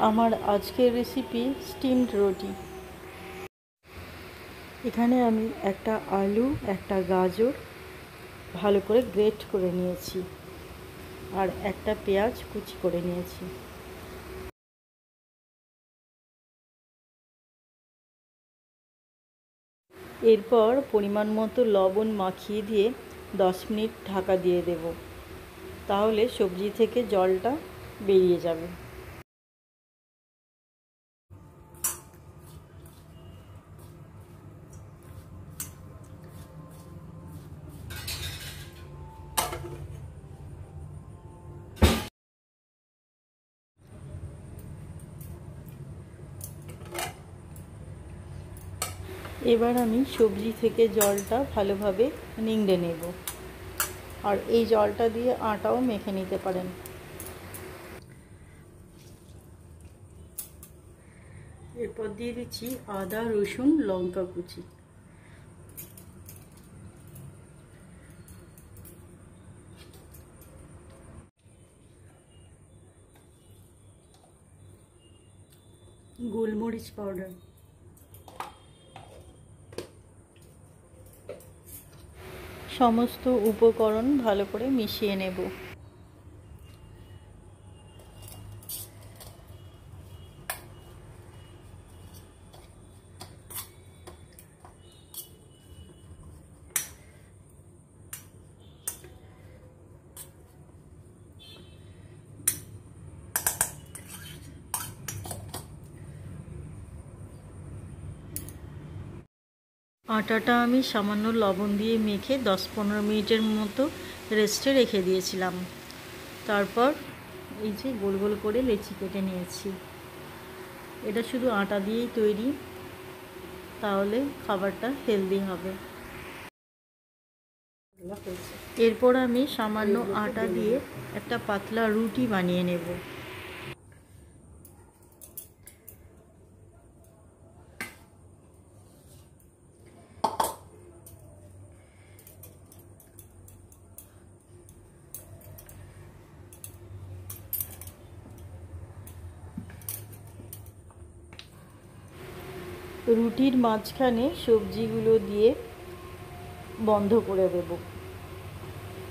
আমার আজকের recipe steamed রুটি। এখানে আমি একটা আলু, একটা গাজর ভালো করে গ্রেট করে নিয়েছি আর একটা পেঁয়াজ কুচি করে নিয়েছি। এরপর পরিমাণ মতো লবণ মাখিয়ে দিয়ে 10 মিনিট ঢাকা দিয়ে দেব, তাহলে সবজি থেকে জলটা বেরিয়ে যাবে। এবার আমি সবজি থেকে জলটা ভালোভাবে নিংড়ে নেব, আর এই জলটা দিয়ে আটাও মেখে নিতে পারেন। এরপর দিয়ে দিচ্ছি আদা, রসুন, লঙ্কা কুচি। গোলমরিচ পাউডার, সমস্ত উপকরণ ভালো করে মিশিয়ে নেব। আটাটা আমি সামান্য লবণ দিয়ে মেখে 10-15 মিনিটের মতো রেস্টে রেখে দিয়েছিলাম। তারপর এই যে গোল গোল করে লেচি কেটে নিয়েছি। এটা শুধু আটা দিয়েই তৈরি, তাহলে খাবারটা হেলদি হবে। এরপর আমি সামান্য আটা দিয়ে একটা পাতলা রুটি বানিয়ে নেব। রুটির মাঝখানে সবজিগুলো দিয়ে বন্ধ করে দেব,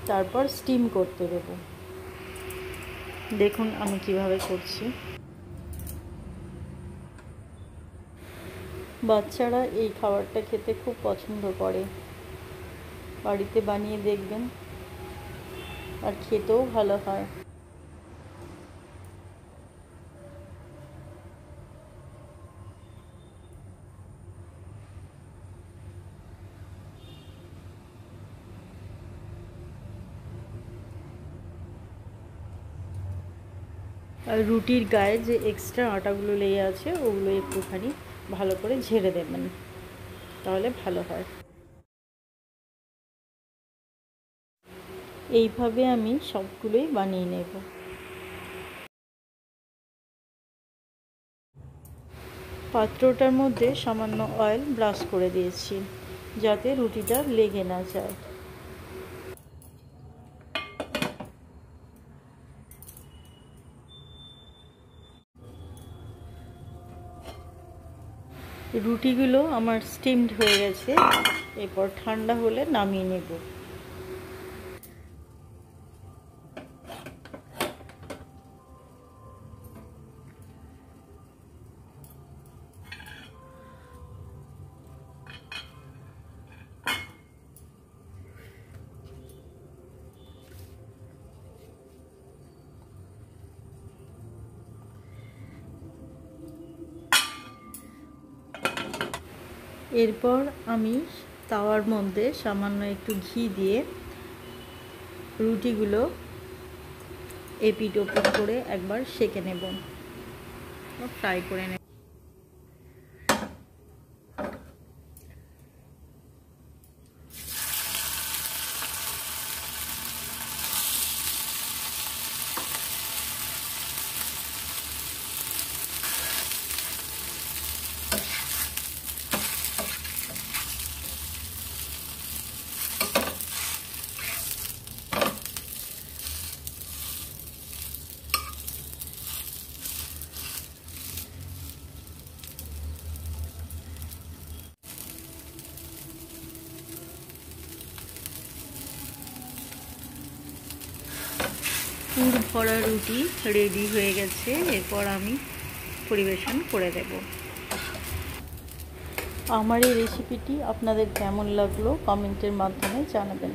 তারপর স্টিম করতে দেব। দেখুন আমি কিভাবে করছি। বাচ্চারা এই খাবারটা খেতে খুব পছন্দ করে, বাড়িতে বানিয়ে দেখবেন, আর খেতেও ভালো হয়। আর রুটির গায়ে যে এক্সট্রা আটাগুলো লেগে আছে ওগুলো একটুখানি ভালো করে ঝেড়ে দেবেন, তাহলে ভালো হয়। এইভাবে আমি সবগুলোই বানিয়ে নেব। পাত্রটার মধ্যে সামান্য অয়েল ব্রাশ করে দিয়েছি, যাতে রুটিটা লেগে না যায়। রুটিগুলো আমার স্টিমড হয়ে গেছে, এরপর ঠান্ডা হলে নামিয়ে নেব। এরপর আমি তাওয়ার মধ্যে সামান্য একটু ঘি দিয়ে রুটিগুলো এপিট ওপিট করে একবার সেঁকে নেব, ফ্রাই করে নেব। পুর ভরা রুটি রেডি হয়ে গেছে। এরপর আমি পরিবেশন করে দেব। আমার এই রেসিপিটি আপনাদের কেমন লাগলো কমেন্টের মাধ্যমে জানাবেন।